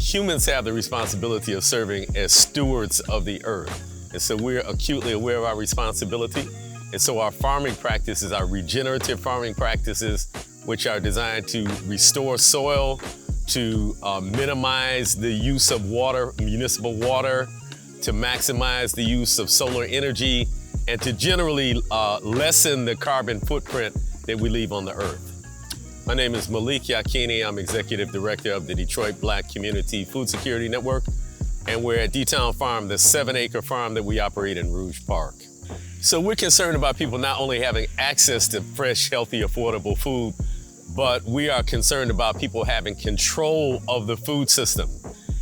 humans have the responsibility of serving as stewards of the earth. And so we're acutely aware of our responsibility. And so our farming practices, our regenerative farming practices, which are designed to restore soil, to minimize the use of water, municipal water, to maximize the use of solar energy, and to generally lessen the carbon footprint that we leave on the earth. My name is Malik Yakini. I'm Executive Director of the Detroit Black Community Food Security Network, and we're at D-Town Farm, the 7-acre farm that we operate in Rouge Park. So we're concerned about people not only having access to fresh, healthy, affordable food, but we are concerned about people having control of the food system.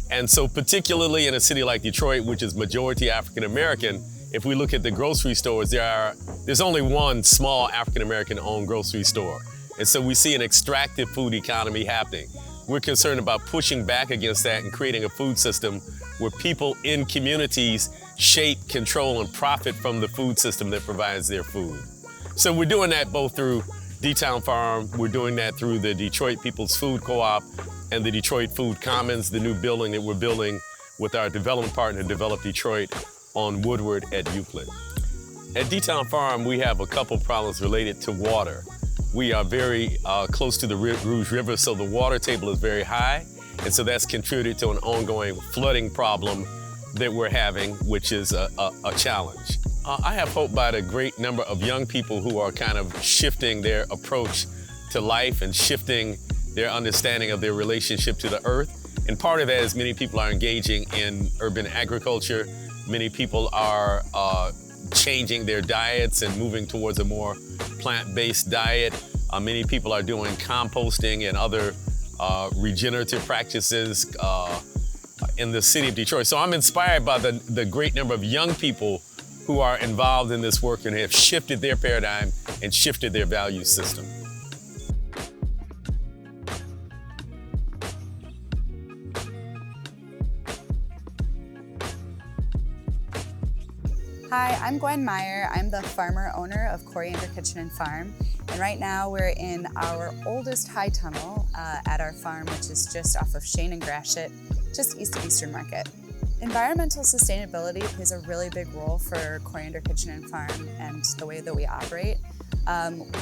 And so particularly in a city like Detroit, which is majority African American, if we look at the grocery stores, there's only one small African American owned grocery store. And so we see an extractive food economy happening. We're concerned about pushing back against that and creating a food system where people in communities shape, control, and profit from the food system that provides their food. So we're doing that both through D-Town Farm, we're doing that through the Detroit People's Food Co-op and the Detroit Food Commons, the new building that we're building with our development partner, Develop Detroit, on Woodward at Euclid. At D-Town Farm, we have a couple problems related to water. We are very close to the Rouge River, so the water table is very high, and so that's contributed to an ongoing flooding problem that we're having, which is a challenge. I have hope by the great number of young people who are kind of shifting their approach to life and shifting their understanding of their relationship to the earth. And part of that is many people are engaging in urban agriculture. Many people are changing their diets and moving towards a more plant-based diet. Many people are doing composting and other regenerative practices in the city of Detroit. So I'm inspired by the great number of young people who are involved in this work and have shifted their paradigm and shifted their value system. Hi, I'm Gwen Meyer. I'm the farmer owner of Coriander Kitchen and Farm. And right now we're in our oldest high tunnel at our farm, which is just off of Shane and Gratiot, just east of Eastern Market. Environmental sustainability plays a really big role for Coriander Kitchen and Farm and the way that we operate.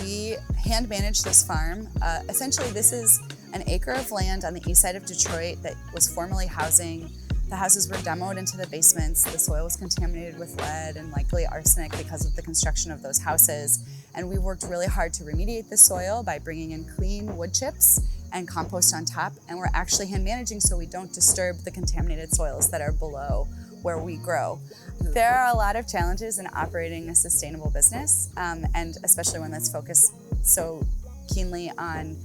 We hand manage this farm. Essentially, this is an acre of land on the east side of Detroit that was formerly housing. The houses were demoed into the basements. The soil was contaminated with lead and likely arsenic because of the construction of those houses. And we worked really hard to remediate the soil by bringing in clean wood chips and compost on top. And we're actually hand managing so we don't disturb the contaminated soils that are below where we grow. There are a lot of challenges in operating a sustainable business, and especially one that's focused so keenly on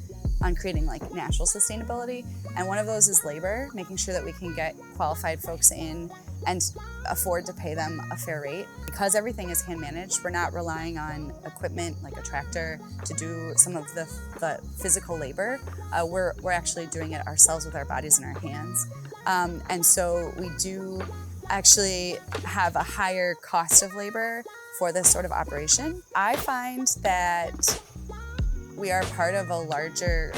creating like natural sustainability. And one of those is labor, making sure that we can get qualified folks in and afford to pay them a fair rate. Because everything is hand managed, we're not relying on equipment like a tractor to do some of the physical labor. We're actually doing it ourselves with our bodies and our hands. And so we do actually have a higher cost of labor for this sort of operation. I find that we are part of a larger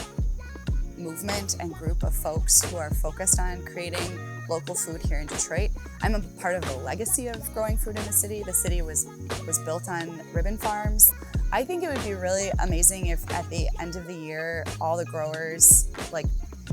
movement and group of folks who are focused on creating local food here in Detroit. I'm a part of the legacy of growing food in the city. The city was built on ribbon farms. I think it would be really amazing if at the end of the year, all the growers, like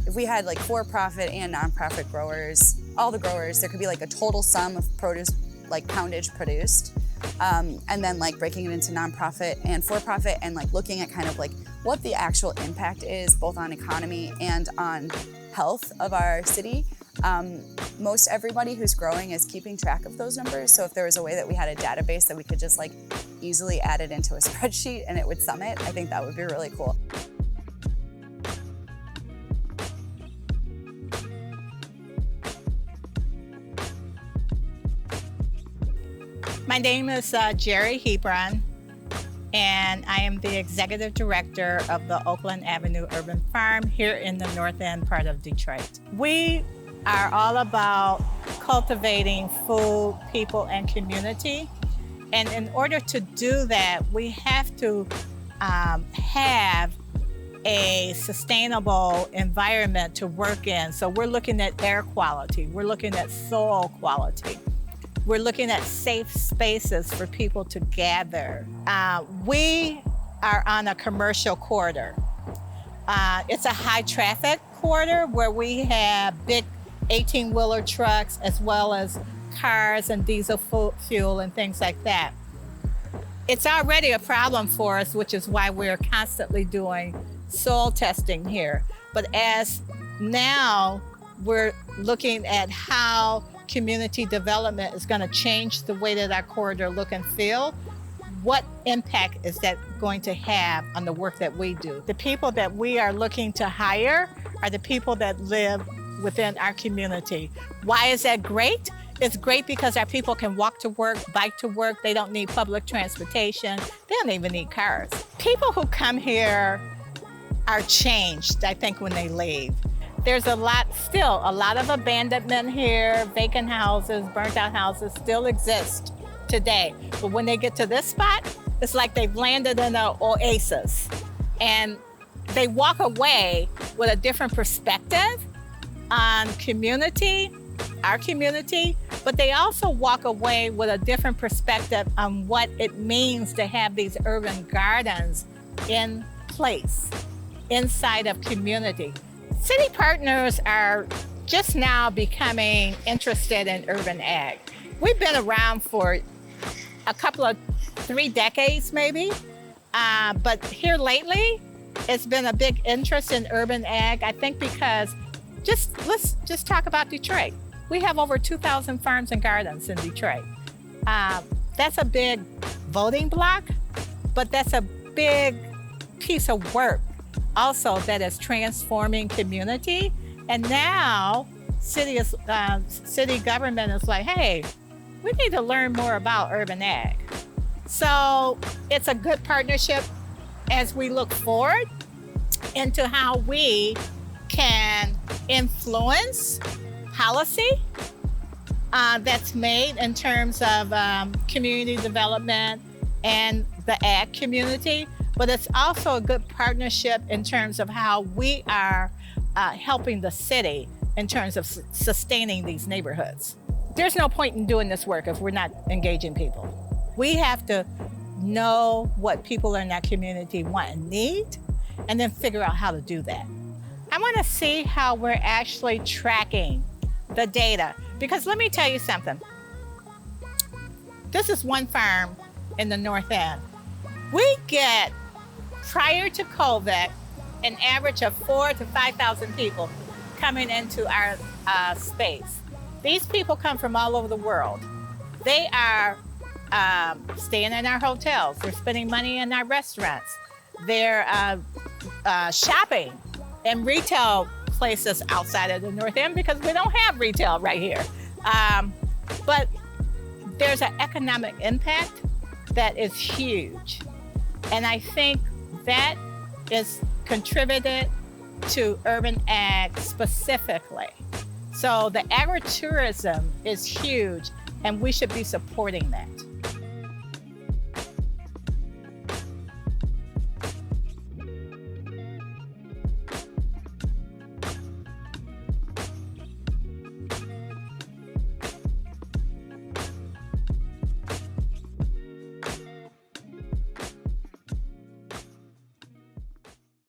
if we had like for-profit and nonprofit growers, all the growers, there could be like a total sum of produce, like poundage produced. And then like breaking it into nonprofit and for-profit and like looking at kind of like what the actual impact is both on economy and on health of our city. Most everybody who's growing is keeping track of those numbers. So if there was a way that we had a database that we could just like easily add it into a spreadsheet and it would sum it, I think that would be really cool. My name is Jerry Hebron, and I am the Executive Director of the Oakland Avenue Urban Farm here in the north end part of Detroit. We are all about cultivating food, people, and community. And in order to do that, we have to have a sustainable environment to work in. So we're looking at air quality, we're looking at soil quality, we're looking at safe spaces for people to gather. We are on a commercial corridor. It's a high traffic corridor where we have big 18-wheeler trucks as well as cars and diesel fuel and things like that. It's already a problem for us, which is why we're constantly doing soil testing here. But as now we're looking at how community development is going to change the way that our corridor look and feel, what impact is that going to have on the work that we do? The people that we are looking to hire are the people that live within our community. Why is that great? It's great because our people can walk to work, bike to work. They don't need public transportation. They don't even need cars. People who come here are changed, I think, when they leave. There's a lot of abandonment here, vacant houses, burnt out houses still exist today. But when they get to this spot, it's like they've landed in an oasis. And they walk away with a different perspective on community, our community, but they also walk away with a different perspective on what it means to have these urban gardens in place, inside of community. City partners are just now becoming interested in urban ag. We've been around for a couple of 3 decades maybe, but here lately, it's been a big interest in urban ag, I think because let's just talk about Detroit. We have over 2,000 farms and gardens in Detroit. That's a big voting block, but that's a big piece of work also that is transforming community. And now city government is like, hey, we need to learn more about urban ag. So it's a good partnership as we look forward into how we can influence policy that's made in terms of community development and the ag community, but it's also a good partnership in terms of how we are helping the city in terms of sustaining these neighborhoods. There's no point in doing this work if we're not engaging people. We have to know what people in that community want and need, and then figure out how to do that. I want to see how we're actually tracking the data, because let me tell you something. This is one farm in the North End. We get, prior to COVID, an average of 4,000 to 5,000 people coming into our space. These people come from all over the world. They are staying in our hotels. They're spending money in our restaurants. They're shopping in retail places outside of the North End because we don't have retail right here. But there's an economic impact that is huge. And I think that is contributed to urban ag specifically. So the agritourism is huge, and we should be supporting that.